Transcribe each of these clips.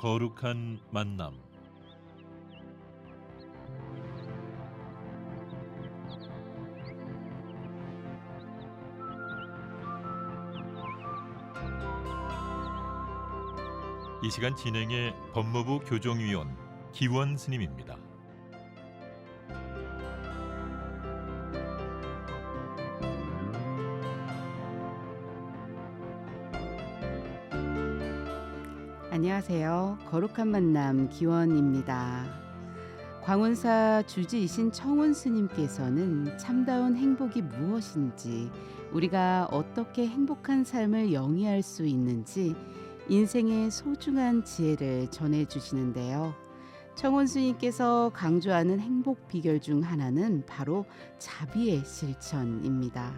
거룩한 만남. 이 시간 진행의 법무부 교정위원 기원 스님입니다. 안녕하세요. 거룩한 만남 기원입니다. 광운사 주지이신 청운 스님께서는 참다운 행복이 무엇인지, 우리가 어떻게 행복한 삶을 영위할 수 있는지 인생의 소중한 지혜를 전해주시는데요. 청운 스님께서 강조하는 행복 비결 중 하나는 바로 자비의 실천입니다.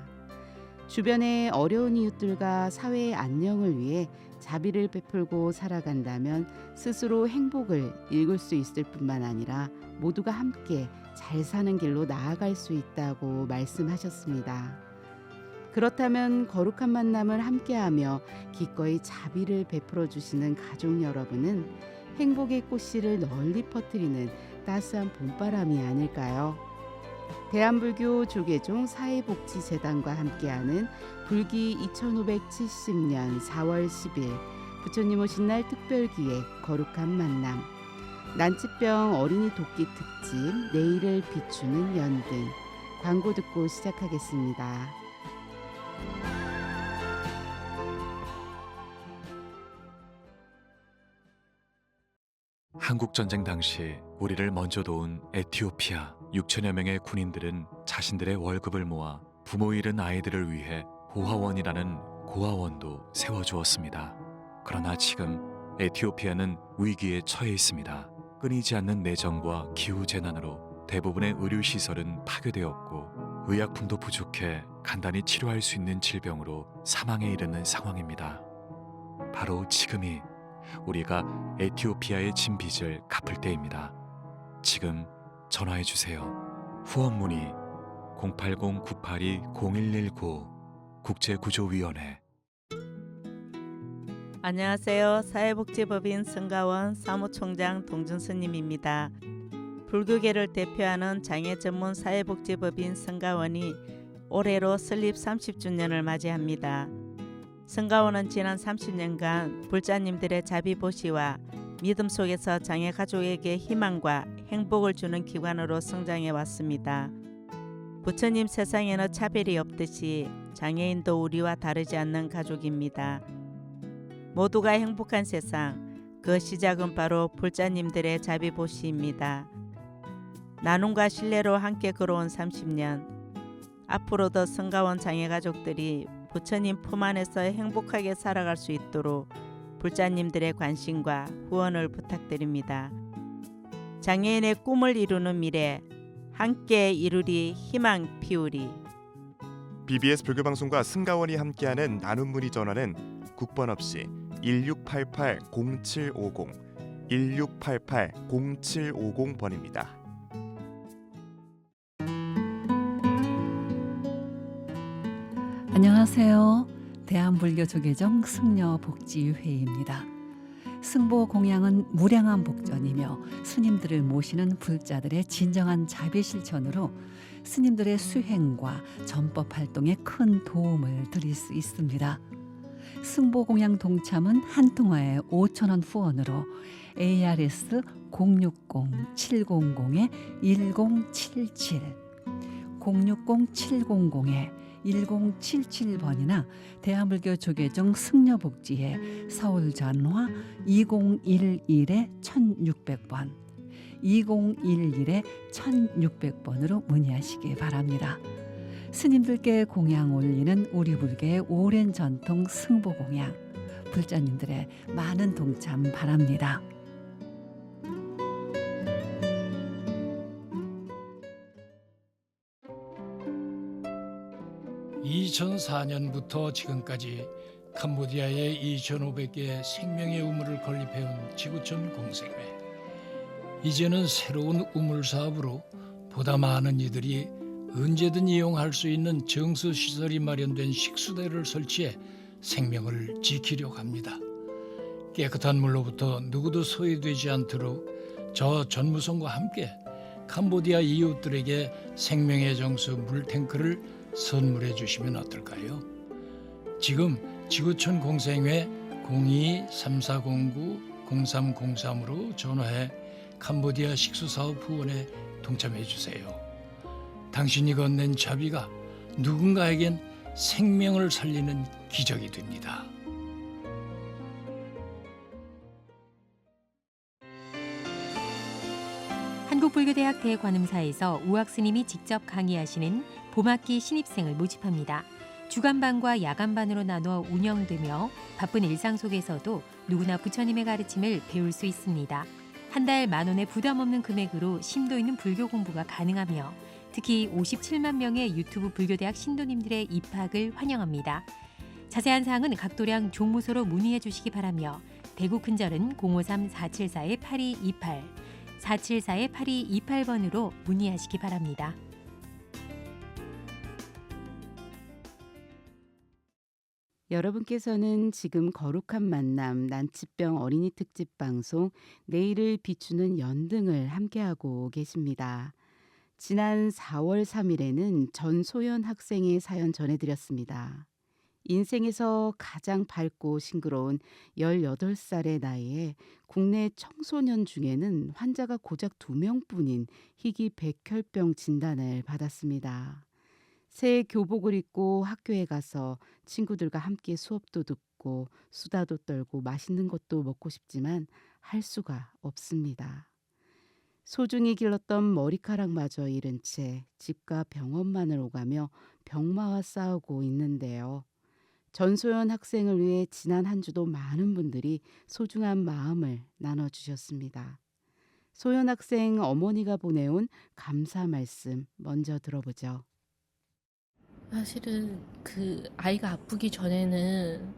주변의 어려운 이웃들과 사회의 안녕을 위해 자비를 베풀고 살아간다면 스스로 행복을 읽을 수 있을 뿐만 아니라 모두가 함께 잘 사는 길로 나아갈 수 있다고 말씀하셨습니다. 그렇다면 거룩한 만남을 함께하며 기꺼이 자비를 베풀어 주시는 가족 여러분은 행복의 꽃씨를 널리 퍼뜨리는 따스한 봄바람이 아닐까요? 대한불교 조계종 사회복지재단과 함께하는 불기 2570년 4월 10일 부처님 오신 날 특별기획 거룩한 만남, 난치병 어린이 돕기 특집 내일을 비추는 연등, 광고 듣고 시작하겠습니다. 한국전쟁 당시 우리를 먼저 도운 에티오피아 6천여 명의 군인들은 자신들의 월급을 모아 부모 잃은 아이들을 위해 고아원이라는 고아원도 세워주었습니다. 그러나 지금 에티오피아는 위기에 처해 있습니다. 끊이지 않는 내전과 기후재난으로 대부분의 의료시설은 파괴되었고 의약품도 부족해 간단히 치료할 수 있는 질병으로 사망에 이르는 상황입니다. 바로 지금이 우리가 에티오피아의 진 빚을 갚을 때입니다. 지금 전화해 주세요. 후원 문의 080-982-0119 국제구조위원회. 안녕하세요. 사회복지법인 성가원 사무총장 동준스님입니다. 불교계를 대표하는 장애 전문 사회복지법인 성가원이 올해로 설립 30주년을 맞이합니다. 성가원은 지난 30년간 불자님들의 자비보시와 믿음 속에서 장애 가족에게 희망과 행복을 주는 기관으로 성장해 왔습니다. 부처님 세상에는 차별이 없듯이 장애인도 우리와 다르지 않는 가족입니다. 모두가 행복한 세상, 그 시작은 바로 불자님들의 자비보시입니다. 나눔과 신뢰로 함께 걸어온 30년, 앞으로도 성가원 장애 가족들이 부처님 품 안에서 행복하게 살아갈 수 있도록 불자님들의 관심과 후원을 부탁드립니다. 장애인의 꿈을 이루는 미래, 함께 이루리 희망 피우리. BBS 불교방송과 승가원이 함께하는 나눔 문의 전화는 국번 없이 1688-0750, 1688-0750번입니다. 안녕하세요. 대한불교조계종 승려복지회의입니다. 승보 공양은 무량한 복전이며 스님들을 모시는 불자들의 진정한 자비 실천으로 스님들의 수행과 전법 활동에 큰 도움을 드릴 수 있습니다. 승보 공양 동참은 한 통화에 5,000원 후원으로 ARS 060-700-1077 060-700-1077번이나 대한불교 조계종 승려복지회 서울전화 2011-1600번 2011-1600번으로 문의하시기 바랍니다. 스님들께 공양 올리는 우리 불교의 오랜 전통 승보 공양, 불자님들의 많은 동참 바랍니다. 2004년부터 지금까지 캄보디아에 2,500개의 생명의 우물을 건립해온 지구촌 공생회. 이제는 새로운 우물 사업으로 보다 많은 이들이 언제든 이용할 수 있는 정수시설이 마련된 식수대를 설치해 생명을 지키려고 합니다. 깨끗한 물로부터 누구도 소외되지 않도록 저 전무성과 함께 캄보디아 이웃들에게 생명의 정수 물탱크를 선물해 주시면 어떨까요? 지금 지구촌 공생회 02-3409-0303으로 전화해 캄보디아 식수사업 후원에 동참해 주세요. 당신이 건넨 자비가 누군가에겐 생명을 살리는 기적이 됩니다. 한국불교대학 대관음사에서 우학스님이 직접 강의하시는 봄학기 신입생을 모집합니다. 주간반과 야간반으로 나눠 운영되며 바쁜 일상 속에서도 누구나 부처님의 가르침을 배울 수 있습니다. 한 달 10,000원의 부담 없는 금액으로 심도 있는 불교 공부가 가능하며 특히 57만 명의 유튜브 불교대학 신도님들의 입학을 환영합니다. 자세한 사항은 각도량 종무소로 문의해 주시기 바라며 대구 큰절은 053-474-8228 474-8228번으로 문의하시기 바랍니다. 여러분께서는 지금 거룩한 만남 난치병 어린이 특집 방송 내일을 비추는 연등을 함께하고 계십니다. 지난 4월 3일에는 전소연 학생의 사연 전해드렸습니다. 인생에서 가장 밝고 싱그러운 18살의 나이에 국내 청소년 중에는 환자가 고작 2명뿐인 희귀 백혈병 진단을 받았습니다. 새 교복을 입고 학교에 가서 친구들과 함께 수업도 듣고 수다도 떨고 맛있는 것도 먹고 싶지만 할 수가 없습니다. 소중히 길렀던 머리카락마저 잃은 채 집과 병원만을 오가며 병마와 싸우고 있는데요. 전소연 학생을 위해 지난 한 주도 많은 분들이 소중한 마음을 나눠주셨습니다. 소연 학생 어머니가 보내온 감사 말씀 먼저 들어보죠. 사실은 그 아이가 아프기 전에는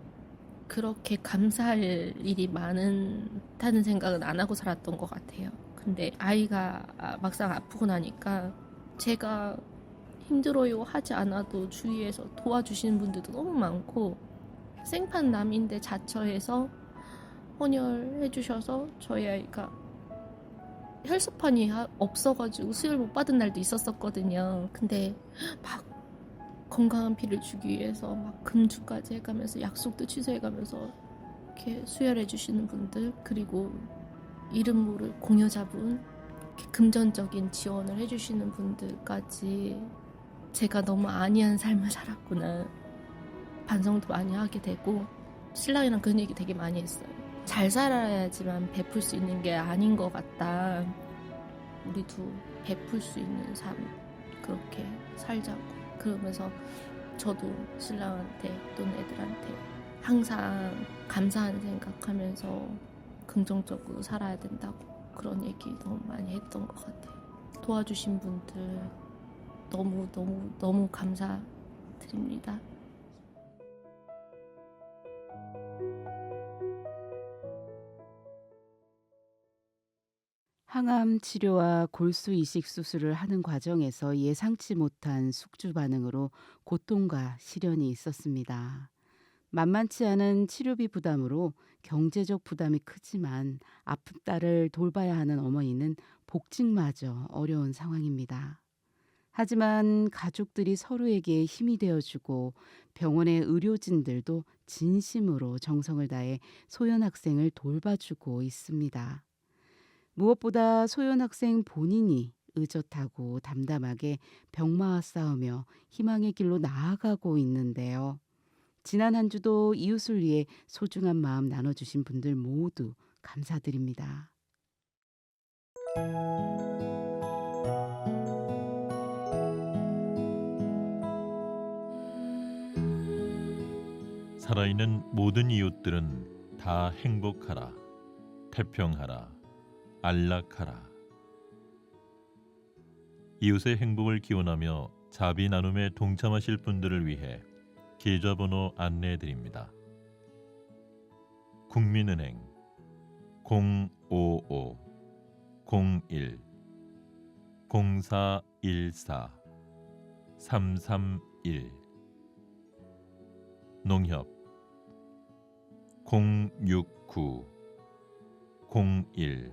그렇게 감사할 일이 많다는 생각은 안 하고 살았던 것 같아요. 근데 아이가 막상 아프고 나니까 제가 힘들어요 하지 않아도 주위에서 도와주시는 분들도 너무 많고 생판남인데 자처해서 헌혈해 주셔서 저희 아이가 혈소판이 없어가지고 수혈 못 받은 날도 있었었거든요. 근데 막 건강한 피를 주기 위해서 막 금주까지 해가면서 약속도 취소해가면서 이렇게 수혈해 주시는 분들, 그리고 이름 모를 공여자분, 이렇게 금전적인 지원을 해주시는 분들까지 제가 너무 안이한 삶을 살았구나 반성도 많이 하게 되고, 신랑이랑 그런 얘기 되게 많이 했어요. 잘 살아야지만 베풀 수 있는 게 아닌 것 같다. 우리도 베풀 수 있는 삶 그렇게 살자고. 그러면서 저도 신랑한테 또는 애들한테 항상 감사한 생각하면서 긍정적으로 살아야 된다고 그런 얘기 너무 많이 했던 것 같아요. 도와주신 분들 너무 감사드립니다. 항암 치료와 골수 이식 수술을 하는 과정에서 예상치 못한 숙주 반응으로 고통과 시련이 있었습니다. 만만치 않은 치료비 부담으로 경제적 부담이 크지만 아픈 딸을 돌봐야 하는 어머니는 복직마저 어려운 상황입니다. 하지만 가족들이 서로에게 힘이 되어주고 병원의 의료진들도 진심으로 정성을 다해 소연 학생을 돌봐주고 있습니다. 무엇보다 소연 학생 본인이 의젓하고 담담하게 병마와 싸우며 희망의 길로 나아가고 있는데요. 지난 한 주도 이웃을 위해 소중한 마음 나눠주신 분들 모두 감사드립니다. 살아있는 모든 이웃들은 다 행복하라, 태평하라, 안락하라. 이웃의 행복을 기원하며 자비 나눔에 동참하실 분들을 위해 계좌번호 안내해드립니다. 국민은행 055-01-0414-331 농협 069 01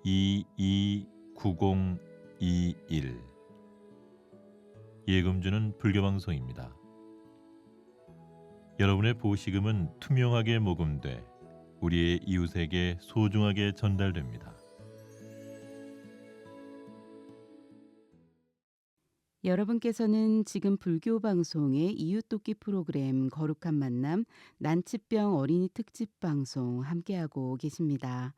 229021 예금주는 불교방송입니다. 여러분의 보시금은 투명하게 모금돼 우리의 이웃에게 소중하게 전달됩니다. 여러분께서는 지금 불교 방송의 이웃돕기 프로그램 거룩한 만남 난치병 어린이 특집 방송 함께하고 계십니다.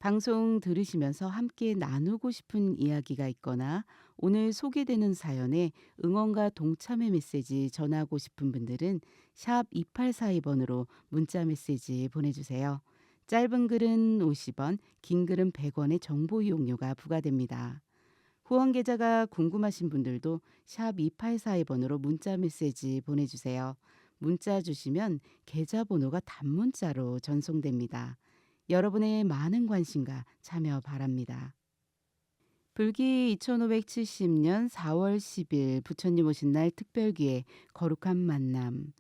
방송 들으시면서 함께 나누고 싶은 이야기가 있거나 오늘 소개되는 사연에 응원과 동참의 메시지 전하고 싶은 분들은 샵 2842번으로 문자 메시지 보내주세요. 짧은 글은 50원, 긴 글은 100원의 정보 이용료가 부과됩니다. 후원 계좌가 궁금하신 분들도 샵 2842번으로 문자 메시지 보내주세요. 문자 주시면 계좌 번호가 단문자로 전송됩니다. 여러분의 많은 관심과 참여 바랍니다. 불기 2570년 4월 10일 부처님 오신 날 특별기회 거룩한 만남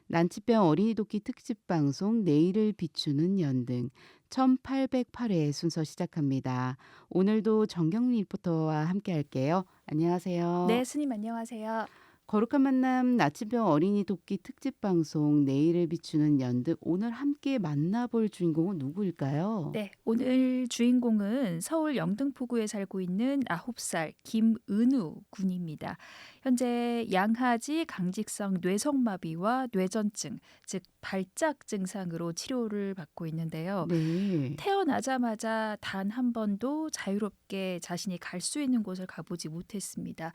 난치병 어린이 돕기 특집 방송 내일을 비추는 연등 1808회 순서 시작합니다. 오늘도 정경미 리포터와 함께 할게요. 안녕하세요. 네, 스님 안녕하세요. 거룩한 만남 난치병 어린이 돕기 특집 방송 내일을 비추는 연등 오늘 함께 만나볼 주인공은 누구일까요? 네, 오늘 주인공은 서울 영등포구에 살고 있는 9살 김은우 군입니다. 현재 양하지 강직성 뇌성마비와 뇌전증, 즉 발작 증상으로 치료를 받고 있는데요. 네. 태어나자마자 단 한 번도 자유롭게 자신이 갈 수 있는 곳을 가보지 못했습니다.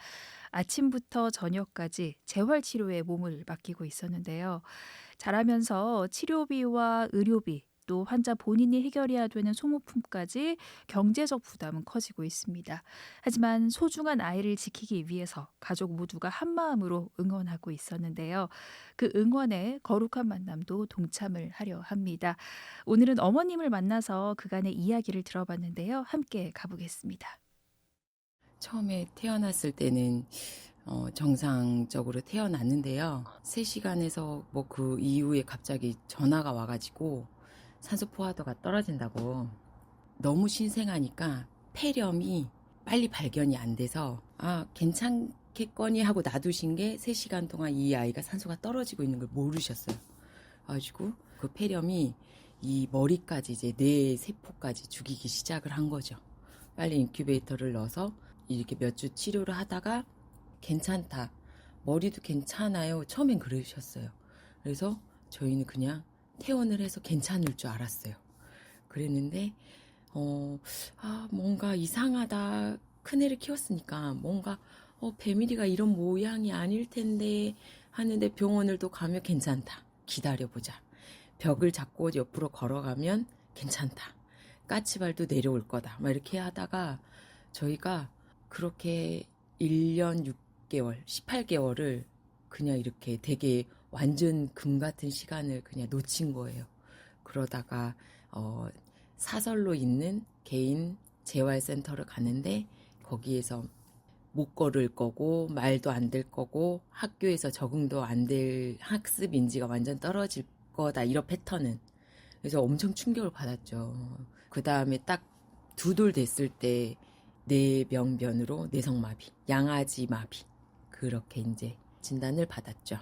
아침부터 저녁까지 재활치료에 몸을 맡기고 있었는데요. 자라면서 치료비와 의료비, 또 환자 본인이 해결해야 되는 소모품까지 경제적 부담은 커지고 있습니다. 하지만 소중한 아이를 지키기 위해서 가족 모두가 한마음으로 응원하고 있었는데요. 그 응원에 거룩한 만남도 동참을 하려 합니다. 오늘은 어머님을 만나서 그간의 이야기를 들어봤는데요. 함께 가보겠습니다. 처음에 태어났을 때는 정상적으로 태어났는데요. 3시간에서 뭐 그 이후에 갑자기 전화가 와가지고 산소 포화도가 떨어진다고. 너무 신생하니까 폐렴이 빨리 발견이 안 돼서 괜찮겠거니 하고 놔두신 게 3시간 동안 이 아이가 산소가 떨어지고 있는 걸 모르셨어요. 그래가지고 그 폐렴이 이 머리까지 이제 뇌 세포까지 죽이기 시작을 한 거죠. 빨리 인큐베이터를 넣어서 이렇게 몇 주 치료를 하다가 괜찮다, 머리도 괜찮아요, 처음엔 그러셨어요. 그래서 저희는 그냥 퇴원을 해서 괜찮을 줄 알았어요. 그랬는데 뭔가 이상하다, 큰애를 키웠으니까 뭔가 배밀이가 이런 모양이 아닐 텐데 하는데 병원을 또 가면 괜찮다, 기다려보자, 벽을 잡고 옆으로 걸어가면 괜찮다, 까치발도 내려올 거다, 막 이렇게 하다가 저희가 그렇게 1년 6개월, 18개월을 그냥 이렇게 되게 완전 금 같은 시간을 그냥 놓친 거예요. 그러다가 사설로 있는 개인 재활센터를 가는데 거기에서 못 걸을 거고 말도 안 될 거고 학교에서 적응도 안 될 학습 인지가 완전 떨어질 거다, 이런 패턴은. 그래서 엄청 충격을 받았죠. 그 다음에 딱 2돌 됐을 때 뇌병변으로 뇌성마비, 양아지 마비, 그렇게 이제 진단을 받았죠.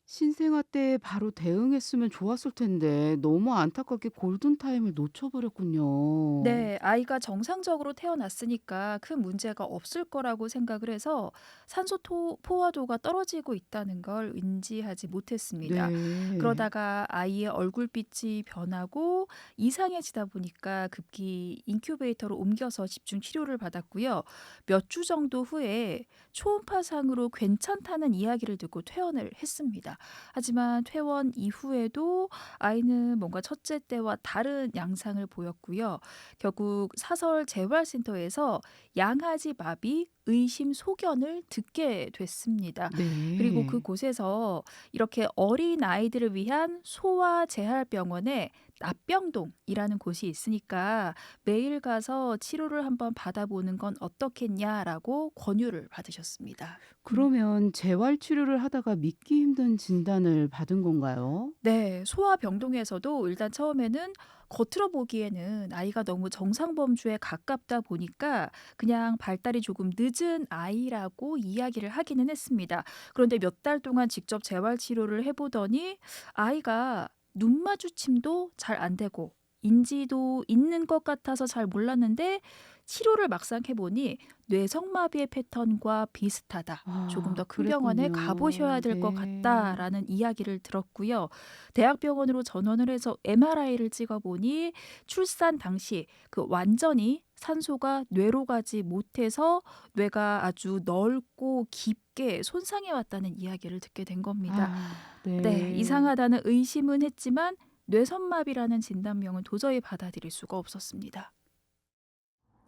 신생아 때 바로 대응했으면 좋았을 텐데 너무 안타깝게 골든타임을 놓쳐버렸군요. 네, 아이가 정상적으로 태어났으니까 큰 문제가 없을 거라고 생각을 해서 산소 포화도가 떨어지고 있다는 걸 인지하지 못했습니다. 네. 그러다가 아이의 얼굴빛이 변하고 이상해지다 보니까 급기 인큐베이터로 옮겨서 집중 치료를 받았고요. 몇 주 정도 후에 초음파상으로 괜찮다는 이야기를 듣고 퇴원을 했습니다. 하지만 퇴원 이후에도 아이는 뭔가 첫째 때와 다른 양상을 보였고요. 결국 사설 재활센터에서 양아지 마비 의심 소견을 듣게 됐습니다. 그리고 네. 그곳에서 이렇게 어린 아이들을 위한 소아 재활병원에 납병동이라는 곳이 있으니까 매일 가서 치료를 한번 받아보는 건 어떻겠냐라고 권유를 받으셨습니다. 그러면 재활 치료를 하다가 믿기 힘든 진단을 받은 건가요? 네, 소아병동에서도 일단 처음에는 겉으로 보기에는 아이가 너무 정상 범주에 가깝다 보니까 그냥 발달이 조금 늦은 아이라고 이야기를 하기는 했습니다. 그런데 몇 달 동안 직접 재활 치료를 해보더니 아이가 눈 마주침도 잘 안 되고 인지도 있는 것 같아서 잘 몰랐는데 치료를 막상 해보니 뇌성마비의 패턴과 비슷하다. 조금 더 큰 병원에 그랬군요. 가보셔야 될 것 네. 같다라는 이야기를 들었고요. 대학병원으로 전원을 해서 MRI를 찍어보니 출산 당시 그 완전히 산소가 뇌로 가지 못해서 뇌가 아주 넓고 깊게 손상해 왔다는 이야기를 듣게 된 겁니다. 네, 네. 이상하다는 의심은 했지만 뇌선마비라는 진단명은 도저히 받아들일 수가 없었습니다.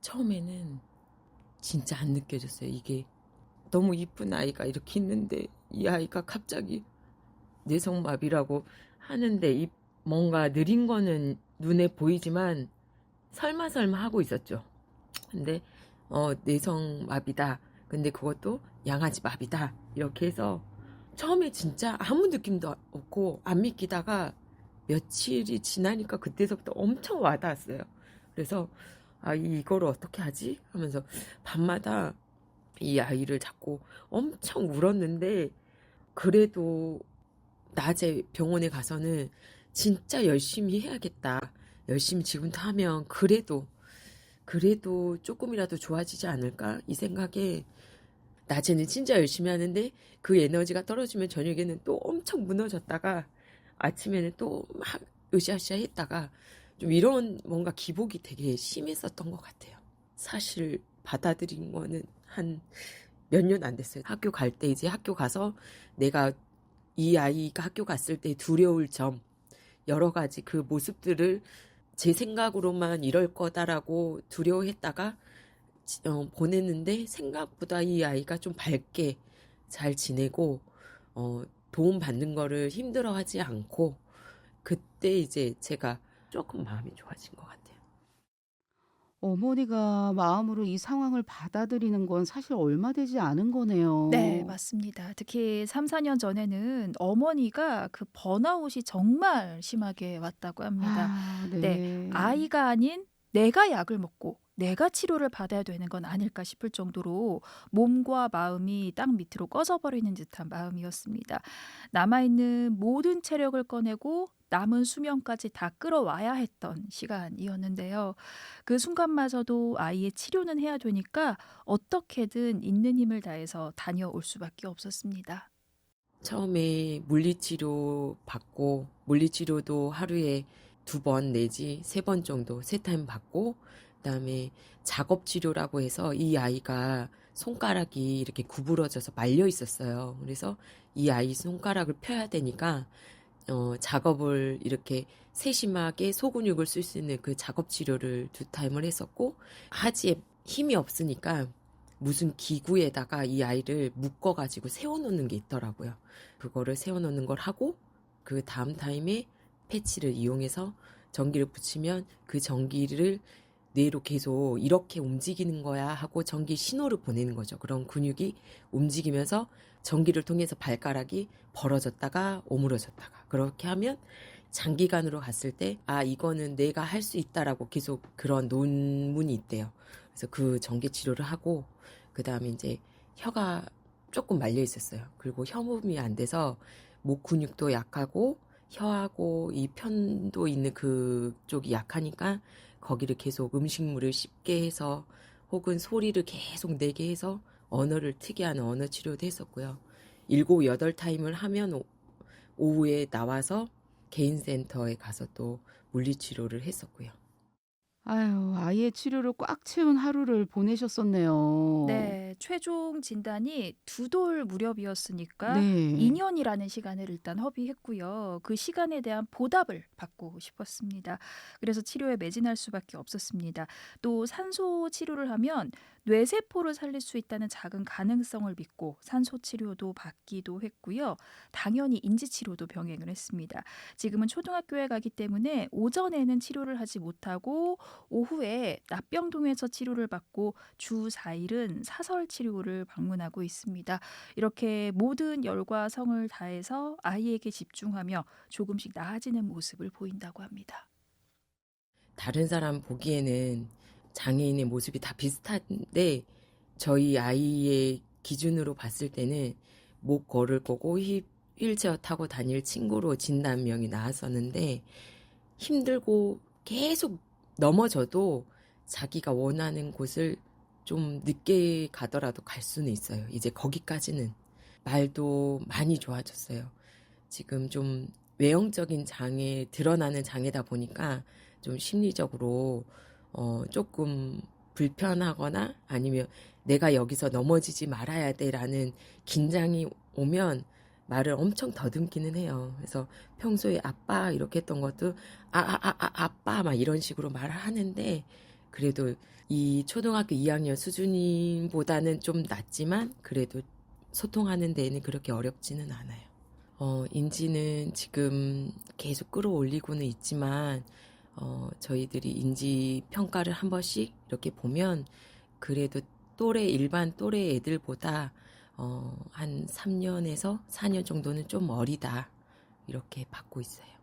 처음에는 진짜 안 느껴졌어요. 이게 너무 이쁜 아이가 이렇게 있는데 이 아이가 갑자기 뇌성마비라고 하는데 뭔가 느린 거는 눈에 보이지만 설마 하고 있었죠. 근데 뇌성마비다. 근데 그것도 양아지 마비다. 이렇게 해서 처음에 진짜 아무 느낌도 없고 안 믿기다가 며칠이 지나니까 그때서부터 엄청 와닿았어요. 그래서 이거를 어떻게 하지? 하면서 밤마다 이 아이를 자꾸 엄청 울었는데 그래도 낮에 병원에 가서는 진짜 열심히 해야겠다. 열심히 지금부터 하면 그래도 조금이라도 좋아지지 않을까? 이 생각에 낮에는 진짜 열심히 하는데 그 에너지가 떨어지면 저녁에는 또 엄청 무너졌다가 아침에는 또 막 으쌰으쌰 했다가 좀 이런 뭔가 기복이 되게 심했었던 것 같아요. 사실 받아들인 거는 한 몇 년 안 됐어요. 학교 갈 때 이제 학교 가서 내가 이 아이가 학교 갔을 때 두려울 점 여러 가지 그 모습들을 제 생각으로만 이럴 거다라고 두려워했다가 보냈는데 생각보다 이 아이가 좀 밝게 잘 지내고 도움 받는 거를 힘들어하지 않고 그때 이제 제가 조금 마음이 좋아진 것 같아요. 어머니가 마음으로 이 상황을 받아들이는 건 사실 얼마 되지 않은 거네요. 네, 맞습니다. 특히 3, 4년 전에는 어머니가 그 번아웃이 정말 심하게 왔다고 합니다. 네, 네. 아이가 아닌 내가 약을 먹고 내가 치료를 받아야 되는 건 아닐까 싶을 정도로 몸과 마음이 땅 밑으로 꺼져버리는 듯한 마음이었습니다. 남아있는 모든 체력을 꺼내고 남은 수명까지 다 끌어와야 했던 시간이었는데요. 그 순간마저도 아이의 치료는 해야 되니까 어떻게든 있는 힘을 다해서 다녀올 수밖에 없었습니다. 처음에 물리치료 받고 물리치료도 하루에 2번 내지 3번 정도 3타임 받고 그다음에 작업치료라고 해서 이 아이가 손가락이 이렇게 구부러져서 말려 있었어요. 그래서 이 아이 손가락을 펴야 되니까 작업을 이렇게 세심하게 소근육을 쓸 수 있는 그 작업치료를 2타임을 했었고 하지에 힘이 없으니까 무슨 기구에다가 이 아이를 묶어가지고 세워놓는 게 있더라고요. 그거를 세워놓는 걸 하고 그 다음 타임에 패치를 이용해서 전기를 붙이면 그 전기를 뇌로 계속 이렇게 움직이는 거야 하고 전기 신호를 보내는 거죠. 그런 근육이 움직이면서 전기를 통해서 발가락이 벌어졌다가 오므러졌다가 그렇게 하면 장기간으로 갔을 때 이거는 내가 할 수 있다라고 계속 그런 논문이 있대요. 그래서 그 전기 치료를 하고 그 다음에 이제 혀가 조금 말려 있었어요. 그리고 혀몸이 안 돼서 목 근육도 약하고 혀하고 이 편도 있는 그쪽이 약하니까 거기를 계속 음식물을 씹게 해서 혹은 소리를 계속 내게 해서 언어를 특이한 언어 치료도 했었고요. 7, 8타임을 하면 오후에 나와서 개인센터에 가서 또 물리치료를 했었고요. 아유, 아이의 치료를 꽉 채운 하루를 보내셨었네요. 네, 최종 진단이 2돌 무렵이었으니까 네. 2년이라는 시간을 일단 허비했고요. 그 시간에 대한 보답을 받고 싶었습니다. 그래서 치료에 매진할 수밖에 없었습니다. 또 산소 치료를 하면 뇌세포를 살릴 수 있다는 작은 가능성을 믿고 산소 치료도 받기도 했고요. 당연히 인지 치료도 병행을 했습니다. 지금은 초등학교에 가기 때문에 오전에는 치료를 하지 못하고 오후에 납병동에서 치료를 받고 주 4일은 사설 치료를 방문하고 있습니다. 이렇게 모든 열과 성을 다해서 아이에게 집중하며 조금씩 나아지는 모습을 보인다고 합니다. 다른 사람 보기에는 장애인의 모습이 다 비슷한데 저희 아이의 기준으로 봤을 때는 못 걸을 거고 휠체어 타고 다닐 친구로 진단명이 나왔었는데 힘들고 계속 넘어져도 자기가 원하는 곳을 좀 늦게 가더라도 갈 수는 있어요. 이제 거기까지는. 말도 많이 좋아졌어요. 지금 좀 외형적인 장애, 드러나는 장애다 보니까 좀 심리적으로 조금 불편하거나 아니면 내가 여기서 넘어지지 말아야 돼라는 긴장이 오면 말을 엄청 더듬기는 해요. 그래서 평소에 아빠 이렇게 했던 것도 아빠 막 이런 식으로 말을 하는데 그래도 이 초등학교 2학년 수준보다는 좀 낫지만 그래도 소통하는 데에는 그렇게 어렵지는 않아요. 인지는 지금 계속 끌어올리고는 있지만 저희들이 인지 평가를 한 번씩 이렇게 보면 그래도 일반 또래 애들보다 한 3년에서 4년 정도는 좀 어리다 이렇게 받고 있어요.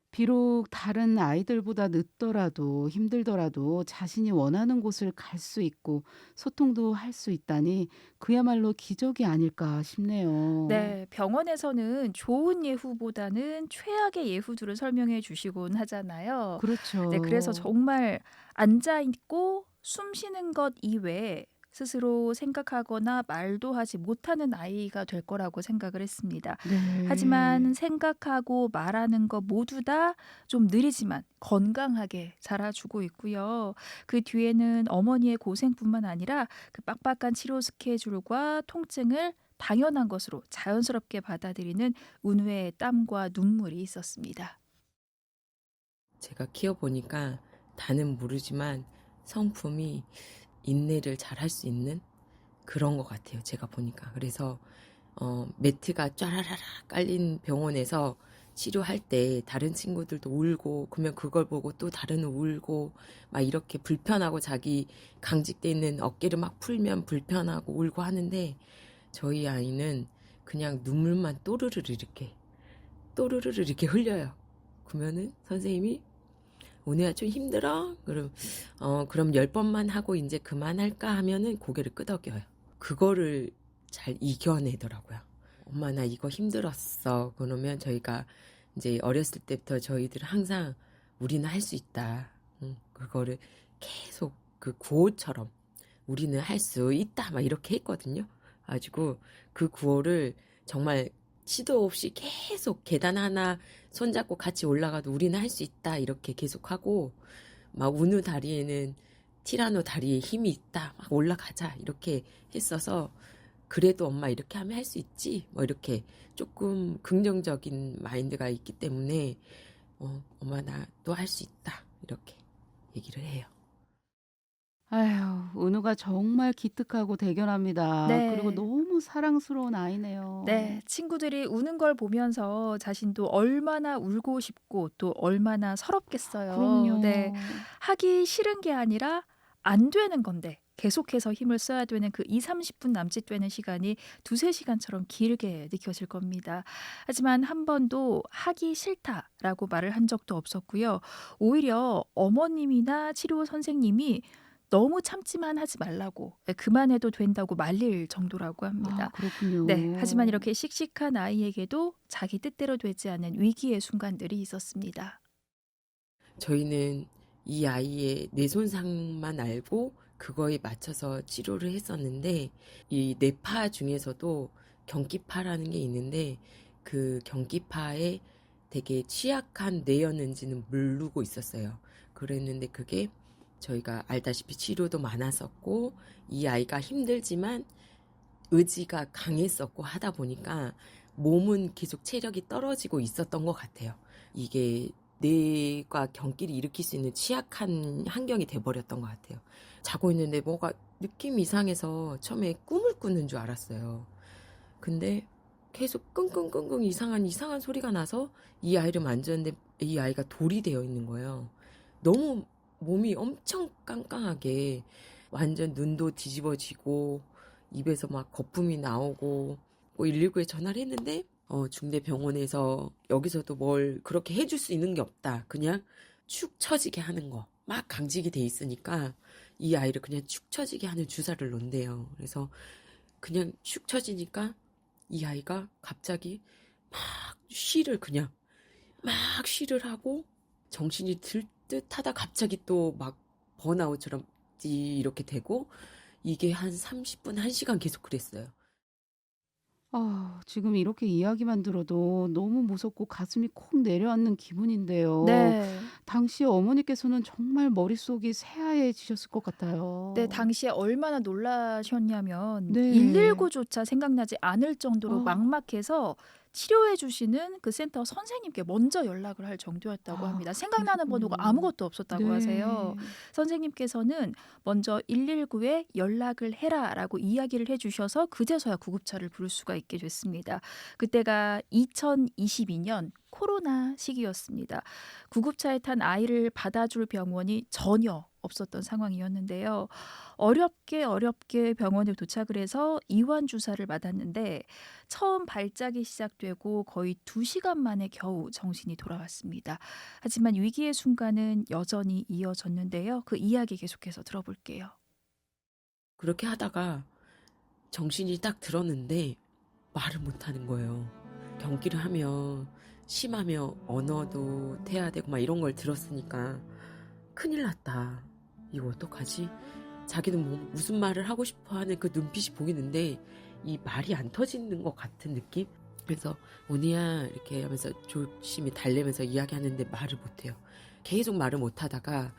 비록 다른 아이들보다 늦더라도 힘들더라도 자신이 원하는 곳을 갈 수 있고 소통도 할 수 있다니 그야말로 기적이 아닐까 싶네요. 네, 병원에서는 좋은 예후보다는 최악의 예후들을 설명해 주시곤 하잖아요. 네, 그래서 그렇죠. 정말 앉아 있고 숨 쉬는 것 이외에 스스로 생각하거나 말도 하지 못하는 아이가 될 거라고 생각을 했습니다. 네. 하지만 생각하고 말하는 것 모두 다 좀 느리지만 건강하게 자라주고 있고요. 그 뒤에는 어머니의 고생뿐만 아니라 그 빡빡한 치료 스케줄과 통증을 당연한 것으로 자연스럽게 받아들이는 운우의 땀과 눈물이 있었습니다. 제가 키워보니까 다는 모르지만 성품이 인내를 잘 할 수 있는 그런 것 같아요. 제가 보니까. 그래서 매트가 쫘라라라 깔린 병원에서 치료할 때 다른 친구들도 울고 그러면 그걸 보고 또 다른 울고 막 이렇게 불편하고 자기 강직돼 있는 어깨를 막 풀면 불편하고 울고 하는데 저희 아이는 그냥 눈물만 또르르 이렇게 흘려요. 그러면은 선생님이 오늘아 좀 힘들어? 그럼 10번만 하고 이제 그만할까 하면은 고개를 끄덕여요. 그거를 잘 이겨내더라고요. 엄마 나 이거 힘들었어. 그러면 저희가 이제 어렸을 때부터 저희들 항상 우리는 할 수 있다. 그거를 계속 그 구호처럼 우리는 할 수 있다 막 이렇게 했거든요. 가지고 그 구호를 정말 시도 없이 계속 계단 하나 손잡고 같이 올라가도 우리는 할 수 있다 이렇게 계속하고 막 운우 다리에는 티라노 다리에 힘이 있다 막 올라가자 이렇게 했어서 그래도 엄마 이렇게 하면 할 수 있지 뭐 이렇게 조금 긍정적인 마인드가 있기 때문에 엄마 나 또 할 수 있다 이렇게 얘기를 해요. 아휴, 은우가 정말 기특하고 대견합니다. 그리고 네. 너무 사랑스러운 아이네요. 네, 친구들이 우는 걸 보면서 자신도 얼마나 울고 싶고 또 얼마나 서럽겠어요. 그럼요. 네, 하기 싫은 게 아니라 안 되는 건데 계속해서 힘을 써야 되는 그 2, 30분 남짓 되는 시간이 2~3시간처럼 길게 느껴질 겁니다. 하지만 한 번도 하기 싫다라고 말을 한 적도 없었고요. 오히려 어머님이나 치료 선생님이 너무 참지만 하지 말라고 그만해도 된다고 말릴 정도라고 합니다. 아, 그렇군요. 네, 하지만 이렇게 씩씩한 아이에게도 자기 뜻대로 되지 않는 위기의 순간들이 있었습니다. 저희는 이 아이의 뇌손상만 알고 그거에 맞춰서 치료를 했었는데 이 뇌파 중에서도 경기파라는 게 있는데 그 경기파에 되게 취약한 뇌였는지는 모르고 있었어요. 그랬는데 그게 저희가 알다시피 치료도 많았었고 이 아이가 힘들지만 의지가 강했었고 하다 보니까 몸은 계속 체력이 떨어지고 있었던 것 같아요. 이게 뇌가 경기를 일으킬 수 있는 취약한 환경이 돼버렸던 것 같아요. 자고 있는데 뭐가 느낌이 이상해서 처음에 꿈을 꾸는 줄 알았어요. 근데 계속 끙끙끙끙 이상한 소리가 나서 이 아이를 만졌는데 이 아이가 돌이 되어 있는 거예요. 너무 몸이 엄청 깡깡하게 완전 눈도 뒤집어지고 입에서 막 거품이 나오고 119에 전화를 했는데 중대병원에서 여기서도 뭘 그렇게 해줄 수 있는 게 없다. 그냥 축 처지게 하는 거. 막 강직이 돼 있으니까 이 아이를 그냥 축 처지게 하는 주사를 놓는대요. 그래서 그냥 축 처지니까 이 아이가 갑자기 막 쉬를 하고 정신이 들 듯 하다 갑자기 또 막 번아웃처럼 이렇게 되고 이게 한 30분, 1시간 계속 그랬어요. 지금 이렇게 이야기만 들어도 너무 무섭고 가슴이 콕 내려앉는 기분인데요. 네. 당시 어머니께서는 정말 머릿속이 새하얘지셨을 것 같아요. 네, 당시에 얼마나 놀라셨냐면 네. 119조차 생각나지 않을 정도로 아. 막막해서 치료해 주시는 그 센터 선생님께 먼저 연락을 할 정도였다고 합니다. 생각나는 번호가 그러셨군요. 아무것도 없었다고 네. 하세요. 선생님께서는 먼저 119에 연락을 해라라고 이야기를 해주셔서 그제서야 구급차를 부를 수가 있게 됐습니다. 그때가 2022년 코로나 시기였습니다. 구급차에 탄 아이를 받아줄 병원이 전혀 없었던 상황이었는데요. 어렵게 병원에 도착을 해서 이완 주사를 맞았는데 처음 발작이 시작되고 거의 2시간 만에 겨우 정신이 돌아왔습니다. 하지만 위기의 순간은 여전히 이어졌는데요. 그 이야기 계속해서 들어볼게요. 그렇게 하다가 정신이 딱 들었는데 말을 못하는 거예요. 경기를 하면 심하면 언어도 돼야 되고 막 이런 걸 들었으니까 큰일 났다. 이거 어떡하지? 자기는 뭐 무슨 말을 하고 싶어 하는 그 눈빛이 보이는데 이 말이 안 터지는 것 같은 느낌? 그래서 오니야 이렇게 하면서 조심히 달래면서 이야기하는데 말을 못해요. 계속 말을 못하다가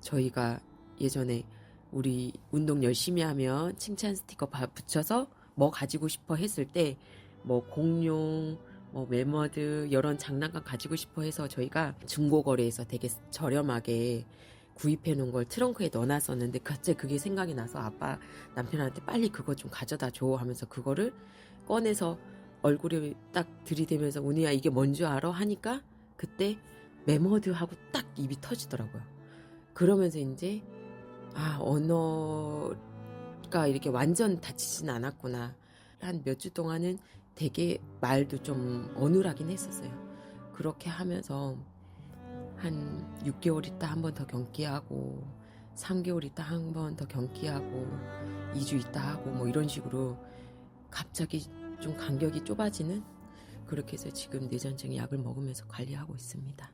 저희가 예전에 우리 운동 열심히 하면 칭찬 스티커 붙여서 뭐 가지고 싶어 했을 때 뭐 공룡, 뭐 매머드 이런 장난감 가지고 싶어 해서 저희가 중고거래에서 되게 저렴하게 구입해 놓은 걸 트렁크에 넣어놨었는데 갑자기 그게 생각이 나서 아빠 남편한테 빨리 그거 좀 가져다 줘 하면서 그거를 꺼내서 얼굴에 딱 들이대면서 운이야 이게 뭔 줄 알아? 하니까 그때 매머드 하고 딱 입이 터지더라고요. 그러면서 이제 언어가 이렇게 완전 다치진 않았구나. 한 몇 주 동안은 되게 말도 좀 어눌하긴 했었어요. 그렇게 하면서 한 6개월 있다 한 번 더 경기하고 3개월 있다 한 번 더 경기하고 2주 있다 하고 뭐 이런 식으로 갑자기 좀 간격이 좁아지는 그렇게 해서 지금 뇌전증 약을 먹으면서 관리하고 있습니다.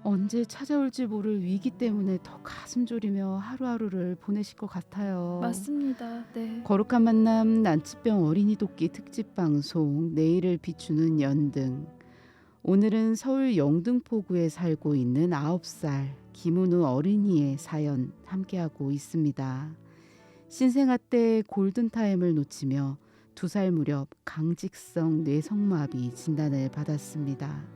언제 찾아올지 모를 위기 때문에 더 가슴 졸이며 하루하루를 보내실 것 같아요. 맞습니다. 네. 거룩한 만남 난치병 어린이 돕기 특집 방송 내일을 비추는 연등. 오늘은 서울 영등포구에 살고 있는 9살 김은우 어린이의 사연 함께하고 있습니다. 신생아 때 골든타임을 놓치며 2살 무렵 강직성 뇌성마비 진단을 받았습니다.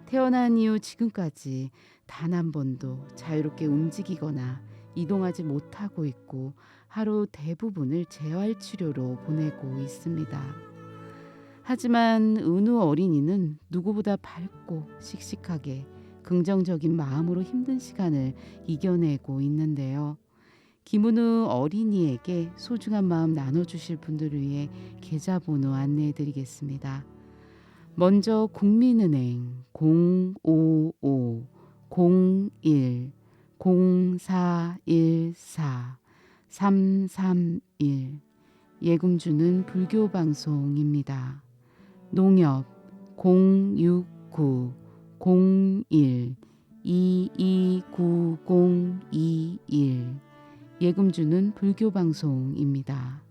태어난 이후 지금까지 단 한 번도 자유롭게 움직이거나 이동하지 못하고 있고 하루 대부분을 재활치료로 보내고 있습니다. 하지만 은우 어린이는 누구보다 밝고 씩씩하게 긍정적인 마음으로 힘든 시간을 이겨내고 있는데요. 김은우 어린이에게 소중한 마음 나눠주실 분들을 위해 계좌번호 안내해드리겠습니다. 먼저 국민은행 055-01-0414-331 예금주는 불교방송입니다. 농협 069-01-229021 예금주는 불교방송입니다.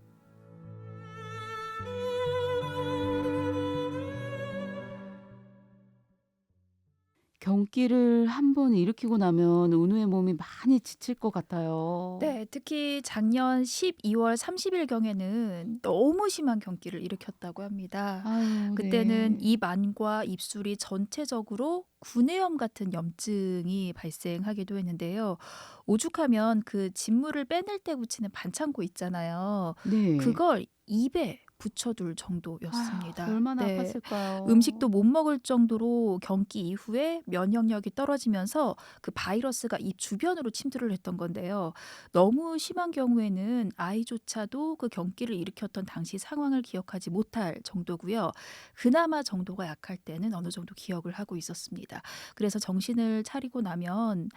경기를 한 번 일으키고 나면 은우의 몸이 많이 지칠 것 같아요. 네, 특히 작년 12월 30일경에는 너무 심한 경기를 일으켰다고 합니다. 아유, 그때는 네. 입 안과 입술이 전체적으로 구내염 같은 염증이 발생하기도 했는데요. 오죽하면 그 진물을 빼낼 때 붙이는 반창고 있잖아요. 네. 그걸 입에 붙여둘 아유, 정도였습니다. 얼마나 네. 아팠을까요? 음식도 못 먹을 정도로 경기 이후에 면역력이 떨어지면서 그 바이러스가 입 주변으로 침투를 했던 건데요. 너무 심한 경우에는 아이조차도 그 경기를 일으켰던 당시 상황을 기억하지 못할 정도고요. 그나마 정도가 약할 때는 어느 정도 기억을 하고 있었습니다. 그래서 정신을 차리고 나면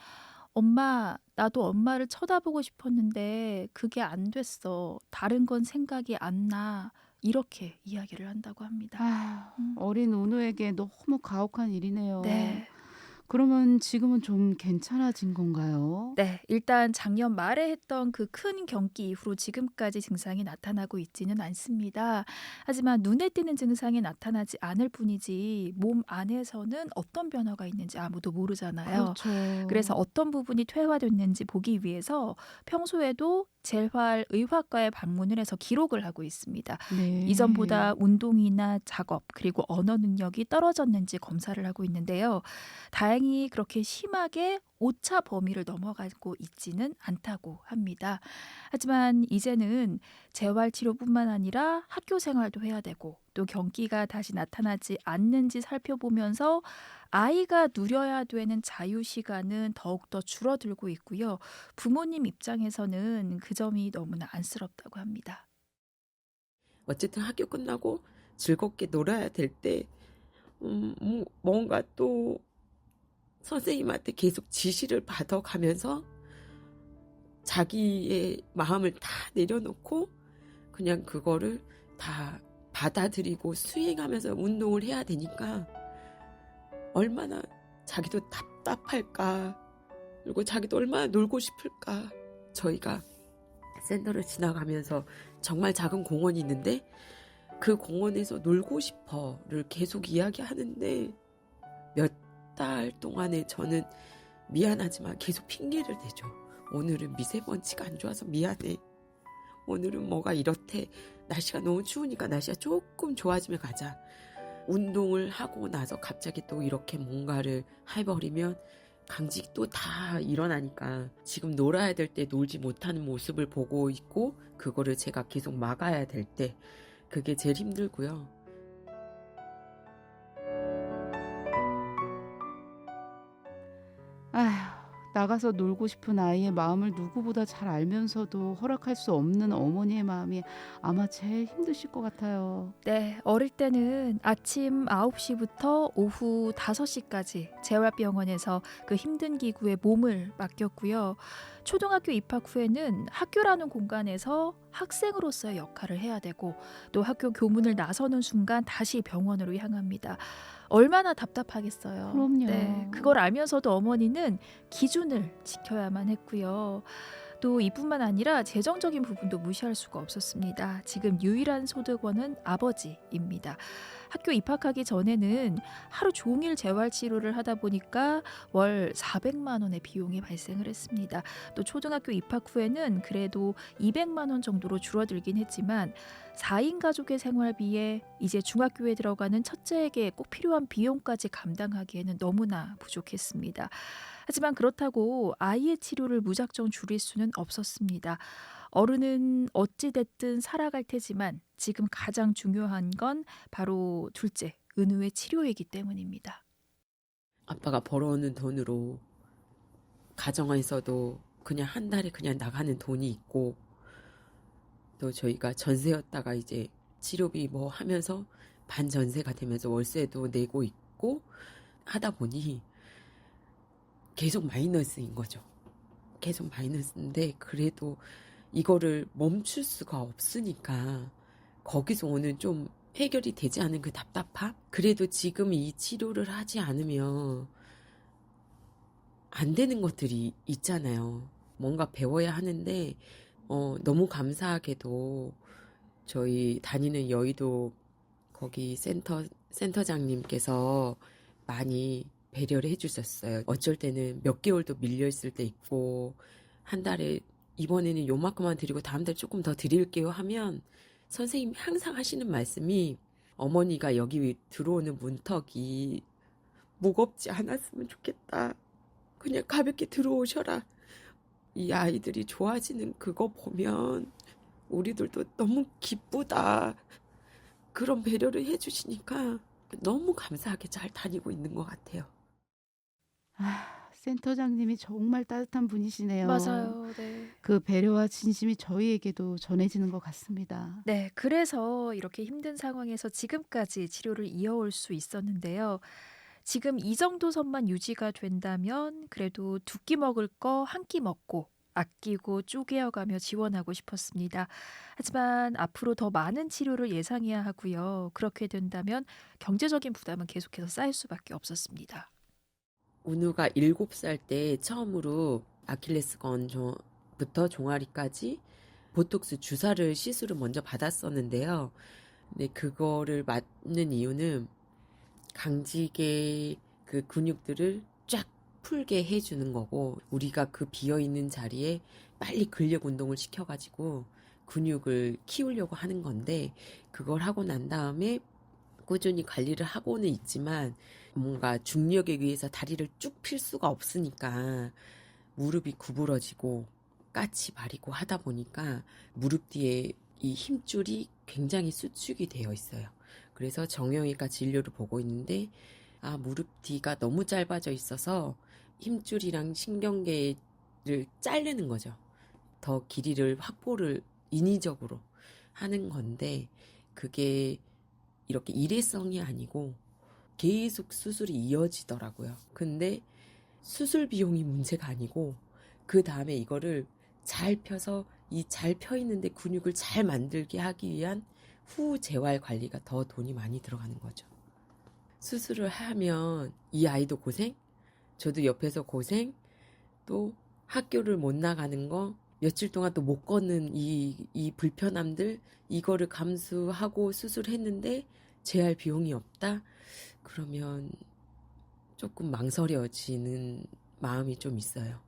엄마, 나도 엄마를 쳐다보고 싶었는데 그게 안 됐어. 다른 건 생각이 안 나. 이렇게 이야기를 한다고 합니다. 아유, 어린 은우에게 너무 가혹한 일이네요. 네. 그러면 지금은 좀 괜찮아진 건가요? 네, 일단 작년 말에 했던 그 큰 경기 이후로 지금까지 증상이 나타나고 있지는 않습니다. 하지만 눈에 띄는 증상이 나타나지 않을 뿐이지 몸 안에서는 어떤 변화가 있는지 아무도 모르잖아요. 그렇죠. 그래서 어떤 부분이 퇴화됐는지 보기 위해서 평소에도 재활의학과에 방문을 해서 기록을 하고 있습니다. 네. 이전보다 운동이나 작업 그리고 언어 능력이 떨어졌는지 검사를 하고 있는데요. 다행히 그렇게 심하게 오차 범위를 넘어가고 있지는 않다고 합니다. 하지만 이제는 재활치료뿐만 아니라 학교 생활도 해야 되고 또 경기가 다시 나타나지 않는지 살펴보면서 아이가 누려야 되는 자유시간은 더욱더 줄어들고 있고요. 부모님 입장에서는 그 점이 너무나 안쓰럽다고 합니다. 어쨌든 학교 끝나고 즐겁게 놀아야 될 때 뭔가 또 선생님한테 계속 지시를 받아가면서 자기의 마음을 다 내려놓고 그냥 그거를 다 받아들이고 수행하면서 운동을 해야 되니까 얼마나 자기도 답답할까, 그리고 자기도 얼마나 놀고 싶을까. 저희가 센터를 지나가면서 정말 작은 공원이 있는데 그 공원에서 놀고 싶어를 계속 이야기하는데 몇 달 동안에 저는 미안하지만 계속 핑계를 대죠. 오늘은 미세먼지가 안 좋아서 미안해. 오늘은 뭐가 이렇대. 날씨가 너무 추우니까 날씨가 조금 좋아지면 가자. 운동을 하고 나서 갑자기 또 이렇게 뭔가를 해버리면 강직도 다 일어나니까 지금 놀아야 될 때 놀지 못하는 모습을 보고 있고 그거를 제가 계속 막아야 될 때 그게 제일 힘들고요. 아휴, 나가서 놀고 싶은 아이의 마음을 누구보다 잘 알면서도 허락할 수 없는 어머니의 마음이 아마 제일 힘드실 것 같아요. 네, 어릴 때는 아침 9시부터 오후 5시까지 재활병원에서 그 힘든 기구에 몸을 맡겼고요. 초등학교 입학 후에는 학교라는 공간에서 학생으로서의 역할을 해야 되고 또 학교 교문을 나서는 순간 다시 병원으로 향합니다. 얼마나 답답하겠어요. 그럼요. 네, 그걸 알면서도 어머니는 기준을 지켜야만 했고요. 또 이뿐만 아니라 재정적인 부분도 무시할 수가 없었습니다. 지금 유일한 소득원은 아버지입니다. 학교 입학하기 전에는 하루 종일 재활치료를 하다 보니까 월 400만 원의 비용이 발생을 했습니다. 또 초등학교 입학 후에는 그래도 200만 원 정도로 줄어들긴 했지만 4인 가족의 생활비에 이제 중학교에 들어가는 첫째에게 꼭 필요한 비용까지 감당하기에는 너무나 부족했습니다. 하지만 그렇다고 아이의 치료를 무작정 줄일 수는 없었습니다. 어른은 어찌됐든 살아갈 테지만 지금 가장 중요한 건 바로 둘째, 은우의 치료이기 때문입니다. 아빠가 벌어오는 돈으로 가정에서도 그냥 한 달에 그냥 나가는 돈이 있고 또 저희가 전세였다가 이제 치료비 뭐 하면서 반전세가 되면서 월세도 내고 있고 하다 보니 계속 마이너스인 거죠. 계속 마이너스인데 그래도 이거를 멈출 수가 없으니까 거기서 오는 좀 해결이 되지 않은 그 답답함? 그래도 지금 이 치료를 하지 않으면 안 되는 것들이 있잖아요. 뭔가 배워야 하는데 너무 감사하게도 저희 다니는 여의도 거기 센터장님께서 많이 배려를 해주셨어요. 어쩔 때는 몇 개월도 밀려 있을 때 있고 한 달에 이번에는 요만큼만 드리고 다음 달에 조금 더 드릴게요 하면 선생님이 항상 하시는 말씀이 어머니가 여기 들어오는 문턱이 무겁지 않았으면 좋겠다. 그냥 가볍게 들어오셔라. 이 아이들이 좋아지는 그거 보면 우리들도 너무 기쁘다. 그런 배려를 해주시니까 너무 감사하게 잘 다니고 있는 것 같아요. 센터장님이 정말 따뜻한 분이시네요. 맞아요. 네. 그 배려와 진심이 저희에게도 전해지는 것 같습니다. 네, 그래서 이렇게 힘든 상황에서 지금까지 치료를 이어올 수 있었는데요. 지금 이 정도 선만 유지가 된다면 그래도 두 끼 먹을 거 한 끼 먹고 아끼고 쪼개어가며 지원하고 싶었습니다. 하지만 앞으로 더 많은 치료를 예상해야 하고요. 그렇게 된다면 경제적인 부담은 계속해서 쌓일 수밖에 없었습니다. 운우가 7살 때 처음으로 아킬레스건부터 종아리까지 보톡스 주사를 시술을 먼저 받았었는데요. 근데 그거를 맞는 이유는 강직의 그 근육들을 쫙 풀게 해주는 거고 우리가 그 비어있는 자리에 빨리 근력 운동을 시켜가지고 근육을 키우려고 하는 건데 그걸 하고 난 다음에 꾸준히 관리를 하고는 있지만 뭔가 중력에 의해서 다리를 쭉 필 수가 없으니까 무릎이 구부러지고 까치 바리고 하다 보니까 무릎 뒤에 이 힘줄이 굉장히 수축이 되어 있어요. 그래서 정형외과 진료를 보고 있는데 무릎 뒤가 너무 짧아져 있어서 힘줄이랑 신경계를 자르는 거죠. 더 길이를 확보를 인위적으로 하는 건데 그게 이렇게 일회성이 아니고 계속 수술이 이어지더라고요. 근데 수술 비용이 문제가 아니고 그 다음에 이거를 잘 펴서 이 잘 펴 있는데 근육을 잘 만들게 하기 위한 후 재활 관리가 더 돈이 많이 들어가는 거죠. 수술을 하면 이 아이도 고생, 저도 옆에서 고생, 또 학교를 못 나가는 거, 며칠 동안 또 못 걷는 이 불편함들, 이거를 감수하고 수술했는데 재활 비용이 없다? 그러면 조금 망설여지는 마음이 좀 있어요.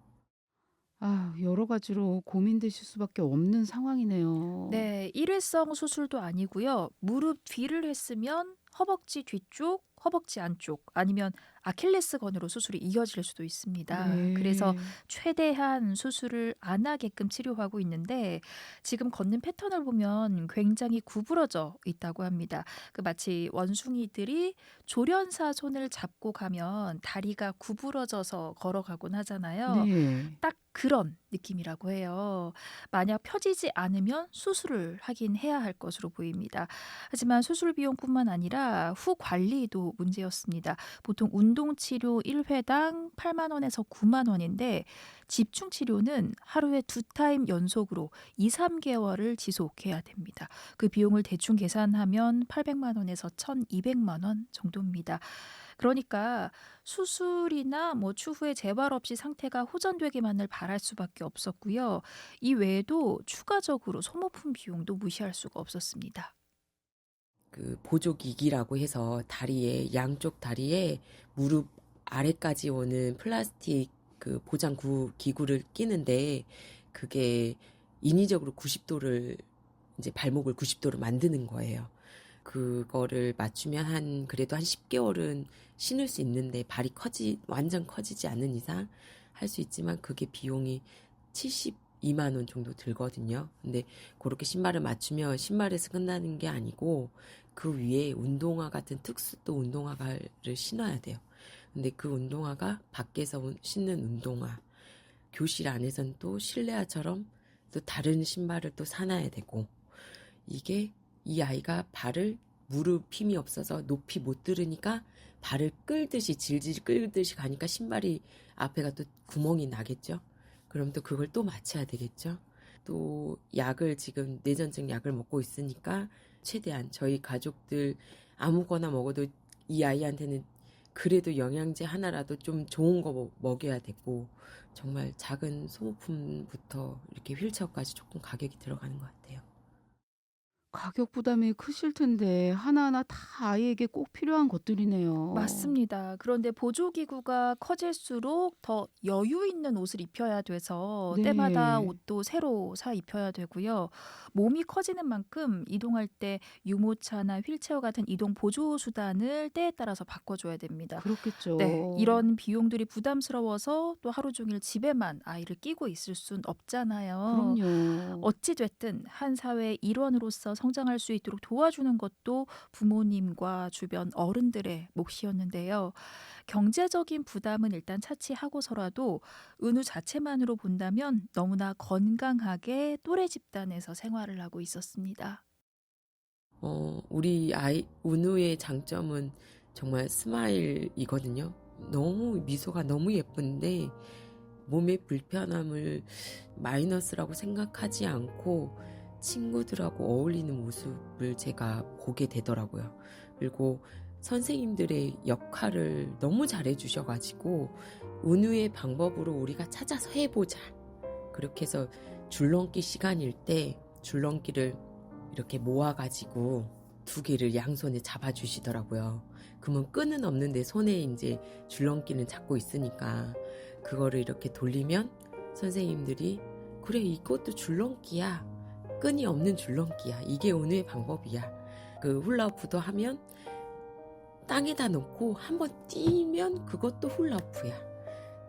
여러 가지로 고민되실 수밖에 없는 상황이네요. 네, 일회성 수술도 아니고요. 무릎 뒤를 했으면 허벅지 뒤쪽, 허벅지 안쪽 아니면 아킬레스건으로 수술이 이어질 수도 있습니다. 그래서 네. 최대한 수술을 안 하게끔 치료하고 있는데 지금 걷는 패턴을 보면 굉장히 구부러져 있다고 합니다. 마치 원숭이들이 조련사 손을 잡고 가면 다리가 구부러져서 걸어가곤 하잖아요. 네. 딱 그런 느낌이라고 해요. 만약 펴지지 않으면 수술을 하긴 해야 할 것으로 보입니다. 하지만 수술 비용뿐만 아니라 후 관리도 문제였습니다. 보통 운동치료 1회당 8만 원에서 9만 원인데 집중치료는 하루에 2타임 연속으로 2, 3개월을 지속해야 됩니다. 그 비용을 대충 계산하면 800만 원에서 1,200만 원 정도입니다. 그러니까 수술이나 추후에 재발 없이 상태가 호전되기만을 바랄 수밖에 없었고요. 이 외에도 추가적으로 소모품 비용도 무시할 수가 없었습니다. 그 보조기기라고 해서 다리에 양쪽 다리에 무릎 아래까지 오는 플라스틱 그 보장 기구를 끼는데 그게 인위적으로 90도를 이제 발목을 90도로 만드는 거예요. 그거를 맞추면 그래도 한 10개월은 신을 수 있는데 발이 완전 커지지 않는 이상 할 수 있지만 그게 비용이 72만 원 정도 들거든요. 근데 그렇게 신발을 맞추면 신발에서 끝나는 게 아니고 그 위에 운동화 같은 특수 운동화를 신어야 돼요. 근데 그 운동화가 밖에서 신는 운동화, 교실 안에서는 또 실내화처럼 또 다른 신발을 또 사놔야 되고 이게 이 아이가 발을 무릎 힘이 없어서 높이 못 들으니까 발을 끌듯이 질질 끌듯이 가니까 신발이 앞에가 또 구멍이 나겠죠. 그럼 또 그걸 또 맞춰야 되겠죠. 또 약을 지금 뇌전증 약을 먹고 있으니까 최대한 저희 가족들 아무거나 먹어도 이 아이한테는 그래도 영양제 하나라도 좀 좋은 거 먹여야 되고 정말 작은 소모품부터 이렇게 휠체어까지 조금 가격이 들어가는 것 같아요. 가격 부담이 크실 텐데 하나하나 다 아이에게 꼭 필요한 것들이네요. 맞습니다. 그런데 보조기구가 커질수록 더 여유 있는 옷을 입혀야 돼서 때마다 네. 옷도 새로 사 입혀야 되고요. 몸이 커지는 만큼 이동할 때 유모차나 휠체어 같은 이동 보조 수단을 때에 따라서 바꿔줘야 됩니다. 네, 그렇겠죠. 이런 비용들이 부담스러워서 또 하루 종일 집에만 아이를 끼고 있을 순 없잖아요. 그럼요. 어찌 됐든 한 사회의 일원으로서 성장할 수 있도록 도와주는 것도 부모님과 주변 어른들의 몫이었는데요. 경제적인 부담은 일단 차치하고서라도 은우 자체만으로 본다면 너무나 건강하게 또래 집단에서 생활을 하고 있었습니다. 우리 아이 은우의 장점은 정말 스마일이거든요. 너무 미소가 너무 예쁜데 몸의 불편함을 마이너스라고 생각하지 않고 친구들하고 어울리는 모습을 제가 보게 되더라고요. 그리고 선생님들의 역할을 너무 잘해주셔가지고 은우의 방법으로 우리가 찾아서 해보자. 그렇게 해서 줄넘기 시간일 때 줄넘기를 이렇게 모아가지고 2개를 양손에 잡아주시더라고요. 그러면 끈은 없는데 손에 이제 줄넘기는 잡고 있으니까 그거를 이렇게 돌리면 선생님들이 그래 이것도 줄넘기야. 끈이 없는 줄넘기야. 이게 은우의 방법이야. 그 훌라후프도 하면 땅에다 놓고 한번 뛰면 그것도 훌라후프야.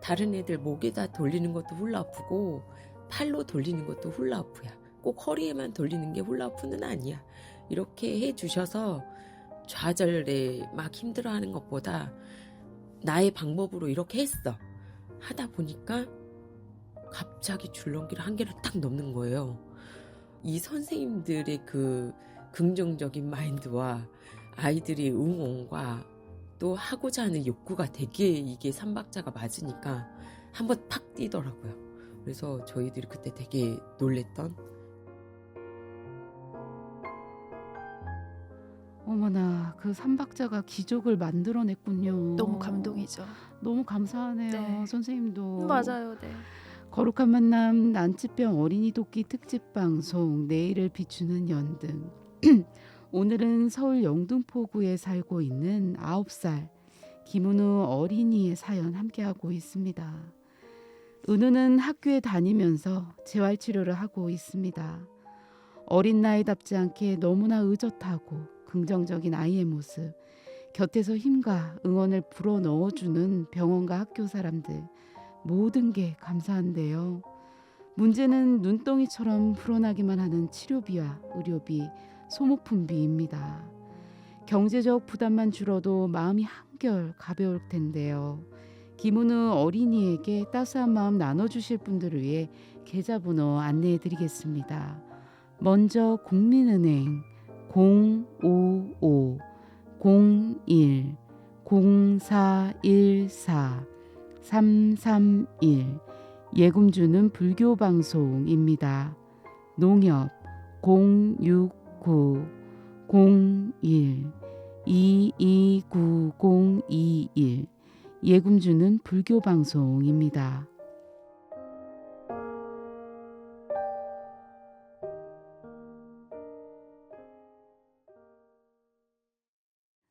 다른 애들 목에다 돌리는 것도 훌라후프고 팔로 돌리는 것도 훌라후프야. 꼭 허리에만 돌리는 게 훌라후프는 아니야. 이렇게 해주셔서 좌절에 막 힘들어하는 것보다 나의 방법으로 이렇게 했어. 하다 보니까 갑자기 줄넘기를 1개를 딱 넘는 거예요. 이 선생님들의 그 긍정적인 마인드와 아이들의 응원과 또 하고자 하는 욕구가 되게 이게 삼박자가 맞으니까 한번 팍 뛰더라고요. 그래서 저희들이 그때 되게 놀랬던. 어머나, 그 삼박자가 기적을 만들어냈군요. 너무 감동이죠. 너무 감사하네요, 네. 선생님도. 맞아요. 네. 거룩한 만남 난치병 어린이 돕기 특집 방송 내일을 비추는 연등. 오늘은 서울 영등포구에 살고 있는 9살 김은우 어린이의 사연 함께하고 있습니다. 은우는 학교에 다니면서 재활치료를 하고 있습니다. 어린 나이답지 않게 너무나 의젓하고 긍정적인 아이의 모습, 곁에서 힘과 응원을 불어넣어주는 병원과 학교 사람들, 모든 게 감사한데요. 문제는 눈덩이처럼 불어나기만 하는 치료비와 의료비, 소모품비입니다. 경제적 부담만 줄어도 마음이 한결 가벼울 텐데요. 김은우 어린이에게 따스한 마음 나눠주실 분들을 위해 계좌번호 안내해드리겠습니다. 먼저 국민은행 055-01-0414-331 예금주는 불교방송입니다. 농협 069-01-229021 예금주는 불교방송입니다.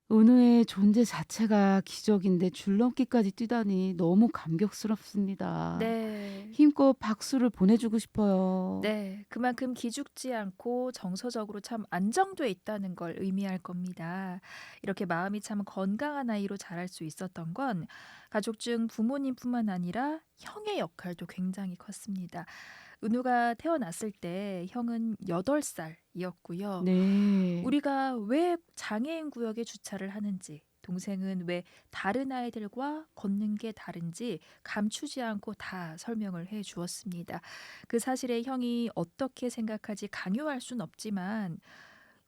은우의 존재 자체가 기적인데 줄넘기까지 뛰다니 너무 감격스럽습니다. 네. 힘껏 박수를 보내주고 싶어요. 네, 그만큼 기죽지 않고 정서적으로 참 안정돼 있다는 걸 의미할 겁니다. 이렇게 마음이 참 건강한 아이로 자랄 수 있었던 건 가족 중 부모님뿐만 아니라 형의 역할도 굉장히 컸습니다. 은우가 태어났을 때 형은 8살이었고요. 네. 우리가 왜 장애인 구역에 주차를 하는지, 동생은 왜 다른 아이들과 걷는 게 다른지 감추지 않고 다 설명을 해 주었습니다. 그 사실에 형이 어떻게 생각하지 강요할 순 없지만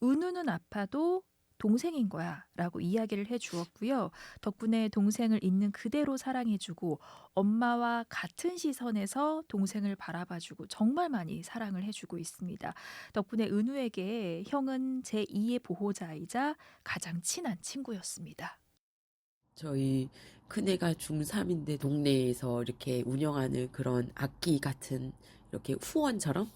은우는 아파도 동생인 거야 라고 이야기를 해 주었고요. 덕분에 동생을 있는 그대로 사랑해주고 엄마와 같은 시선에서 동생을 바라봐주고 정말 많이 사랑을 해주고 있습니다. 덕분에 은우에게 형은 제2의 보호자이자 가장 친한 친구였습니다. 저희 큰애가 중3인데 동네에서 이렇게 운영하는 그런 악기 같은 이렇게 후원처럼